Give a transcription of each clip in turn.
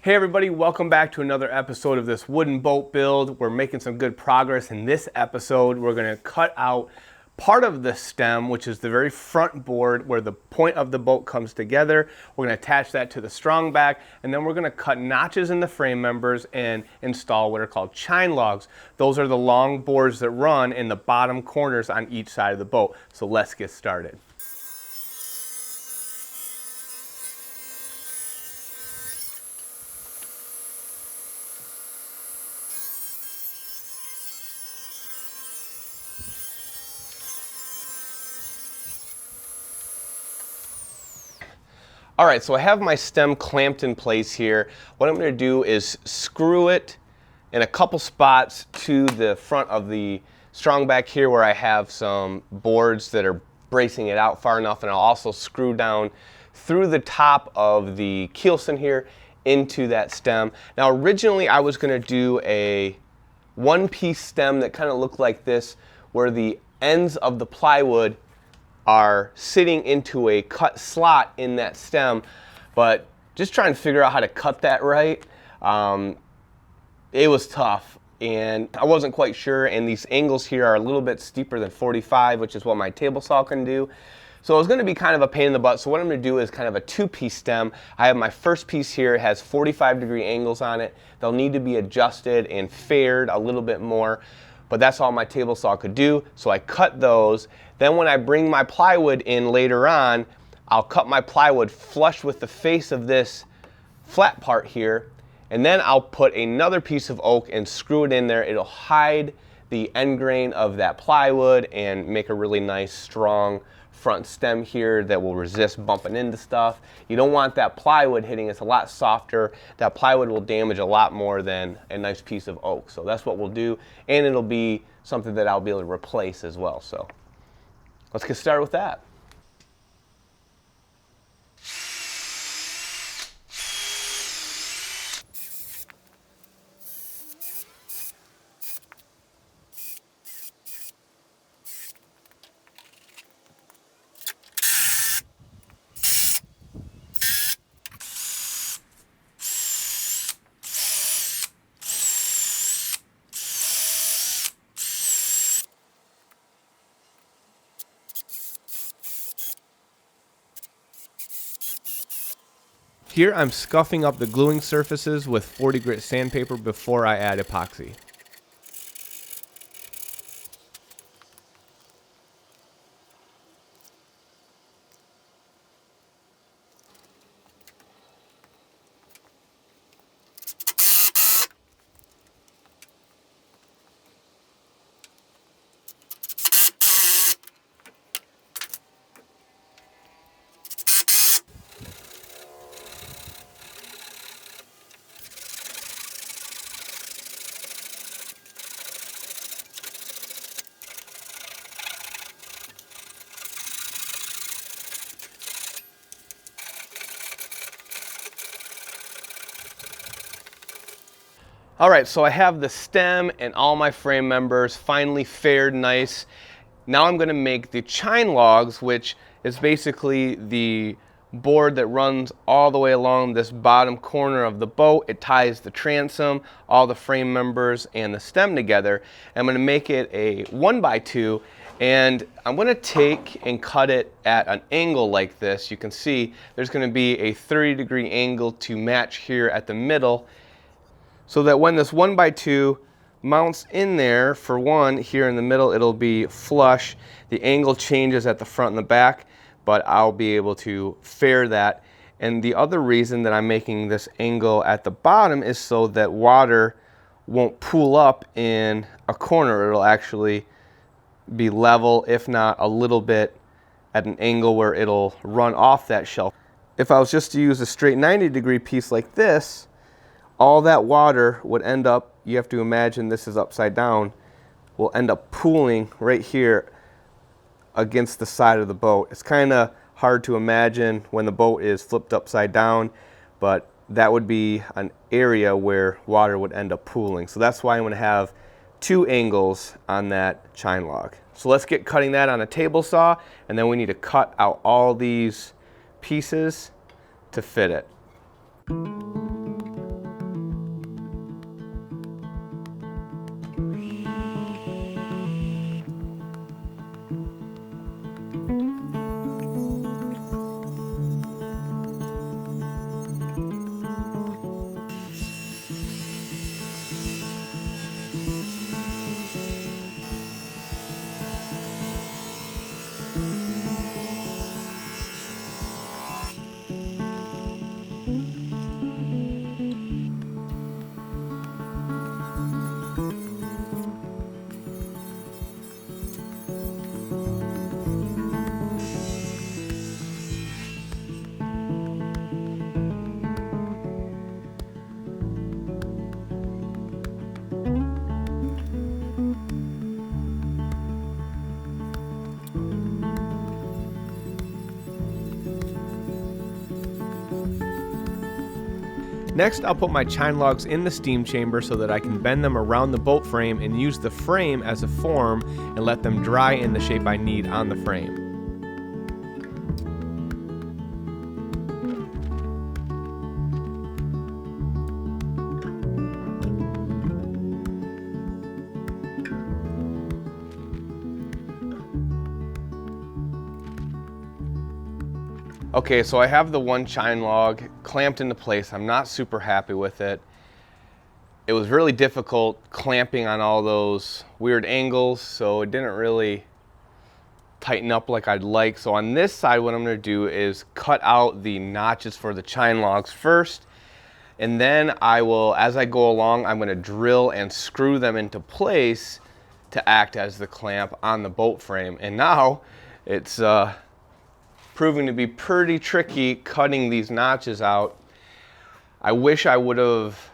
Hey everybody, welcome back to another episode of this wooden boat build. We're making some good progress. In this episode, we're going to cut out part of the stem, which is the very front board where the point of the boat comes together. We're going to attach that to the strong back, and then we're going to cut notches in the frame members and install what are called chine logs. Those are the long boards that run in the bottom corners on each side of the boat. So let's get started. All right, so I have my stem clamped in place here. What I'm going to do is screw it in a couple spots to the front of the strong back here where I have some boards that are bracing it out far enough, and I'll also screw down through the top of the keelson here into that stem. Now originally I was going to do a one-piece stem that kind of looked like this, where the ends of the plywood are sitting into a cut slot in that stem, but just trying to figure out how to cut that right. It was tough, and I wasn't quite sure, and these angles here are a little bit steeper than 45, which is what my table saw can do. So it was going to be kind of a pain in the butt, so what I'm going to do is kind of a two-piece stem. I have my first piece here, it has 45-degree angles on it. They'll need to be adjusted and faired a little bit more, but that's all my table saw could do, so I cut those. Then when I bring my plywood in later on, I'll cut my plywood flush with the face of this flat part here, and then I'll put another piece of oak and screw it in there. It'll hide the end grain of that plywood and make a really nice strong front stem here that will resist bumping into stuff. You don't want that plywood hitting. It's a lot softer. That plywood will damage a lot more than a nice piece of oak. So that's what we'll do, and it'll be something that I'll be able to replace as well. So let's get started with that. Here I'm scuffing up the gluing surfaces with 40 grit sandpaper before I add epoxy. All right, so I have the stem and all my frame members finally faired nice. Now I'm going to make the chine logs, which is basically the board that runs all the way along this bottom corner of the boat. It ties the transom, all the frame members, and the stem together. I'm going to make it a 1x2, and I'm going to take and cut it at an angle like this. You can see there's going to be a 30-degree angle to match here at the middle, so that when this 1x2 mounts in there, for one, here in the middle, it'll be flush. The angle changes at the front and the back, but I'll be able to fair that. And the other reason that I'm making this angle at the bottom is so that water won't pool up in a corner. It'll actually be level, if not a little bit at an angle where it'll run off that shelf. If I was just to use a straight 90-degree piece like this, all that water would end up, you have to imagine this is upside down, will end up pooling right here against the side of the boat. It's kind of hard to imagine when the boat is flipped upside down, but that would be an area where water would end up pooling. So that's why I'm going to have two angles on that chine log. So let's get cutting that on a table saw, and then we need to cut out all these pieces to fit it. Next, I'll put my chine logs in the steam chamber so that I can bend them around the boat frame and use the frame as a form and let them dry in the shape I need on the frame. Okay, so I have the one chine log clamped into place. I'm not super happy with it. It was really difficult clamping on all those weird angles, so it didn't really tighten up like I'd like. So on this side, what I'm gonna do is cut out the notches for the chine logs first, and then I will, as I go along, I'm gonna drill and screw them into place to act as the clamp on the boat frame. And now it's proving to be pretty tricky cutting these notches out. I wish I would have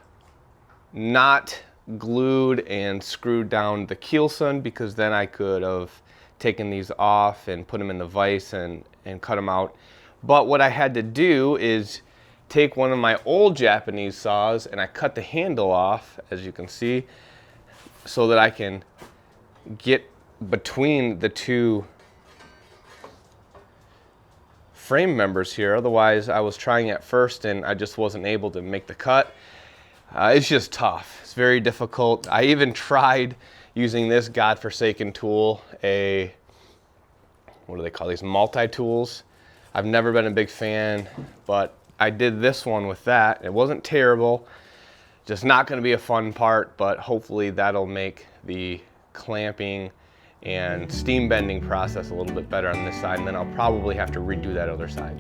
not glued and screwed down the keelson, because then I could have taken these off and put them in the vise and cut them out. But what I had to do is take one of my old Japanese saws and I cut the handle off, as you can see, so that I can get between the two frame members here. Otherwise, I was trying at first and I just wasn't able to make the cut. It's just tough. It's very difficult. I even tried using this godforsaken tool, what do they call these, multi-tools. I've never been a big fan, but I did this one with that. It wasn't terrible, just not going to be a fun part, but hopefully that'll make the clamping and steam bending process a little bit better on this side, and then I'll probably have to redo that other side.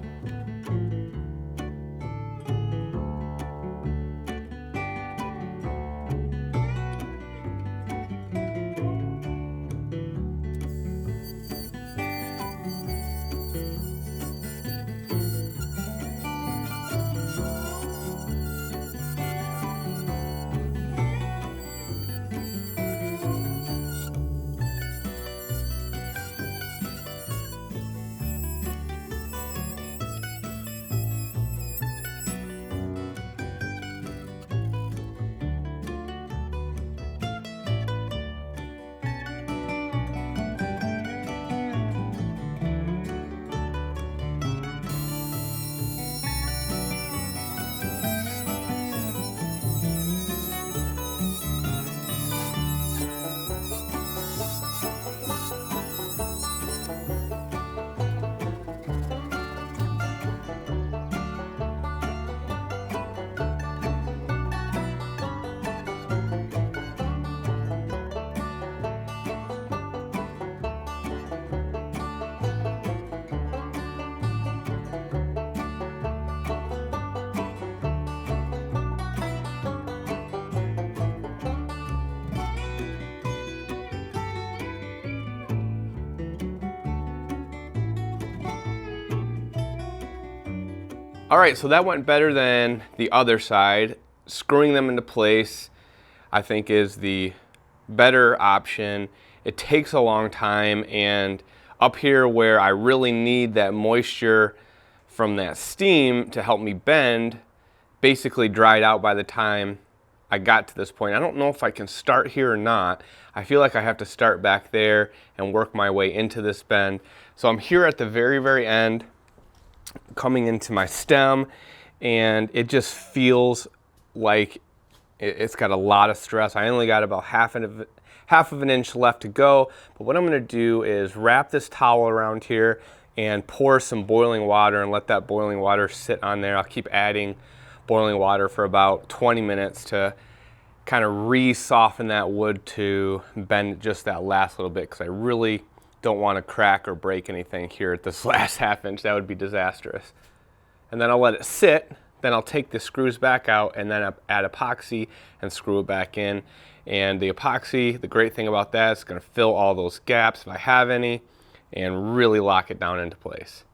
All right, so that went better than the other side. Screwing them into place, I think, is the better option. It takes a long time, and up here where I really need that moisture from that steam to help me bend, basically dried out by the time I got to this point. I don't know if I can start here or not. I feel like I have to start back there and work my way into this bend. So I'm here at the very, very end, coming into my stem, and it just feels like it's got a lot of stress. I only got about half of an inch left to go, but what I'm going to do is wrap this towel around here and pour some boiling water and let that boiling water sit on there. I'll keep adding boiling water for about 20 minutes to kind of re-soften that wood to bend just that last little bit, because I really don't want to crack or break anything here at this last half inch. That would be disastrous. And then I'll let it sit. Then I'll take the screws back out and then add epoxy and screw it back in. And the epoxy, the great thing about that, is going to fill all those gaps if I have any and really lock it down into place.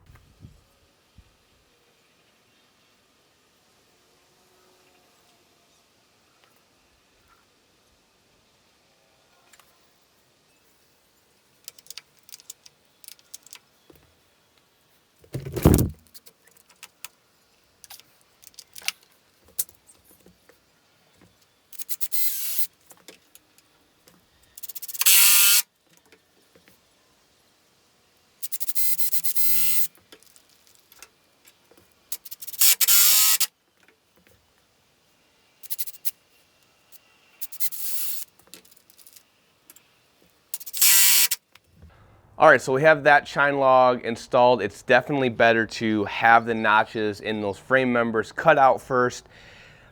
All right, so we have that chine log installed. It's definitely better to have the notches in those frame members cut out first.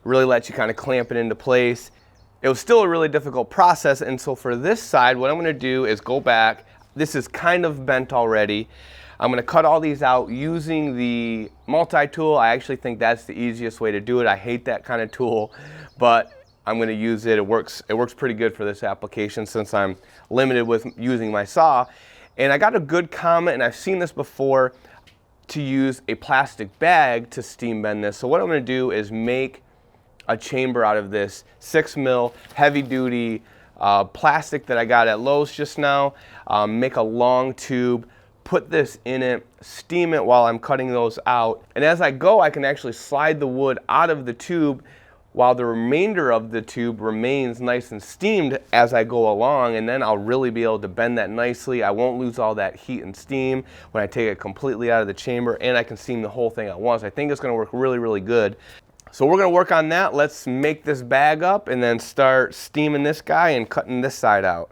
Really lets you kind of clamp it into place. It was still a really difficult process, and so for this side, what I'm gonna do is go back. This is kind of bent already. I'm gonna cut all these out using the multi-tool. I actually think that's the easiest way to do it. I hate that kind of tool, but I'm gonna use it. It works pretty good for this application since I'm limited with using my saw. And I got a good comment, and I've seen this before, to use a plastic bag to steam bend this. So what I'm gonna do is make a chamber out of this 6 mil heavy duty plastic that I got at Lowe's just now. Make a long tube, put this in it, steam it while I'm cutting those out. And as I go, I can actually slide the wood out of the tube while the remainder of the tube remains nice and steamed as I go along, and then I'll really be able to bend that nicely. I won't lose all that heat and steam when I take it completely out of the chamber, and I can steam the whole thing at once. I think it's gonna work really, really good. So we're gonna work on that. Let's make this bag up and then start steaming this guy and cutting this side out.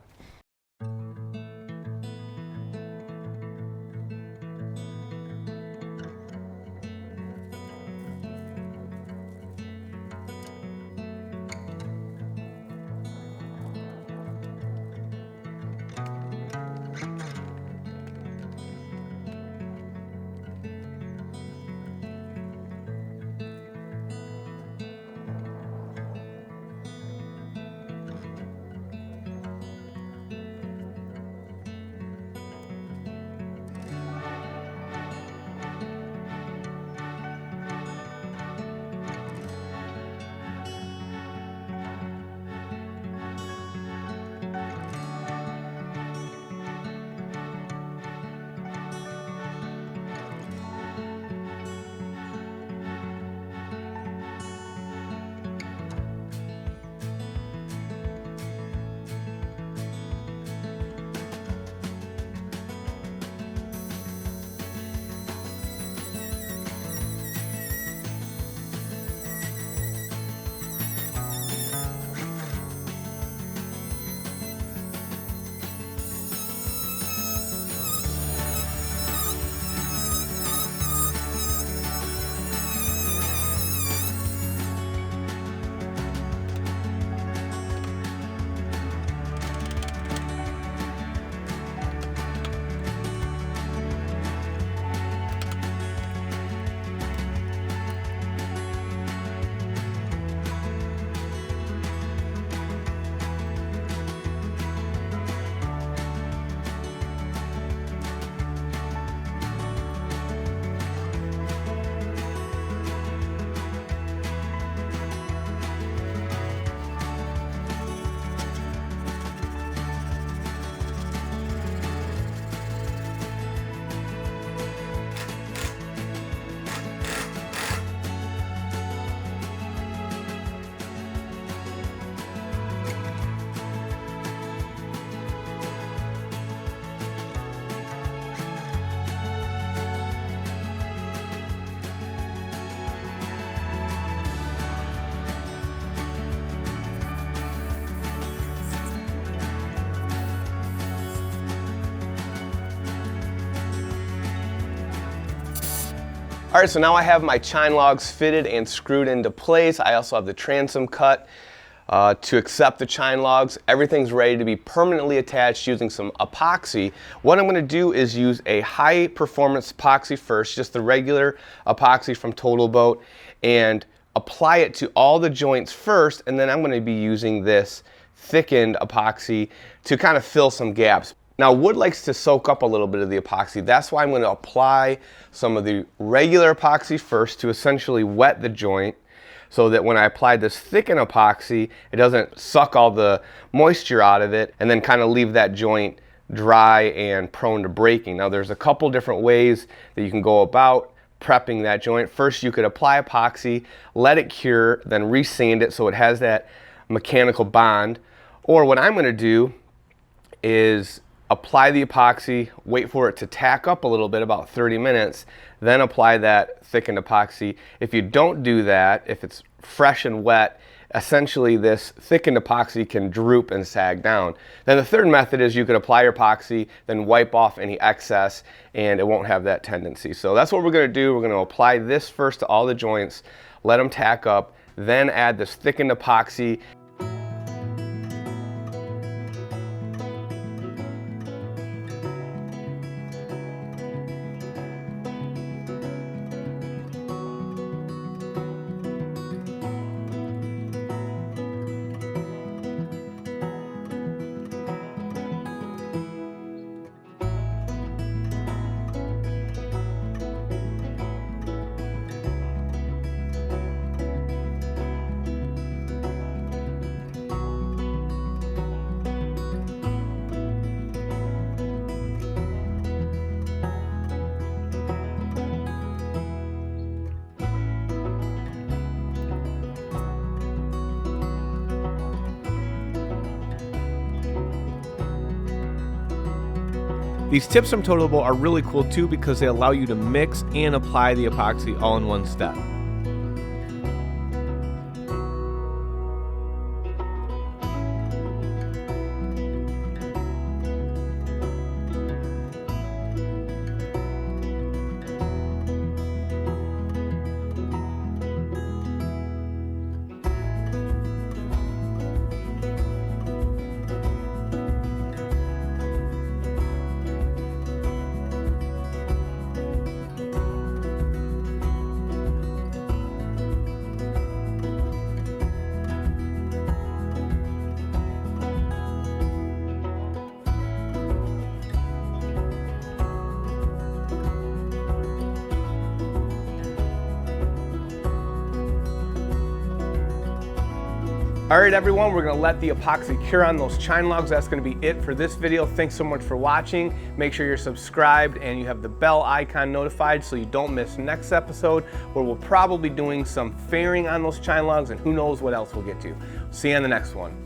All right, so now I have my chine logs fitted and screwed into place. I also have the transom cut to accept the chine logs. Everything's ready to be permanently attached using some epoxy. What I'm gonna do is use a high performance epoxy first, just the regular epoxy from Total Boat, and apply it to all the joints first, and then I'm gonna be using this thickened epoxy to kind of fill some gaps. Now, wood likes to soak up a little bit of the epoxy. That's why I'm going to apply some of the regular epoxy first to essentially wet the joint, so that when I apply this thickened epoxy, it doesn't suck all the moisture out of it and then kind of leave that joint dry and prone to breaking. Now, there's a couple different ways that you can go about prepping that joint. First, you could apply epoxy, let it cure, then resand it so it has that mechanical bond. Or what I'm going to do is apply the epoxy, wait for it to tack up a little bit, about 30 minutes, then apply that thickened epoxy. If you don't do that, if it's fresh and wet, essentially this thickened epoxy can droop and sag down. Then the third method is you could apply your epoxy, then wipe off any excess, and it won't have that tendency. So that's what we're going to do. We're going to apply this first to all the joints, let them tack up, then add this thickened epoxy. These tips from Totalable are really cool too because they allow you to mix and apply the epoxy all in one step. All right, everyone, we're gonna let the epoxy cure on those chine logs. That's gonna be it for this video. Thanks so much for watching. Make sure you're subscribed and you have the bell icon notified so you don't miss next episode, where we'll probably be doing some fairing on those chine logs and who knows what else we'll get to. See you on the next one.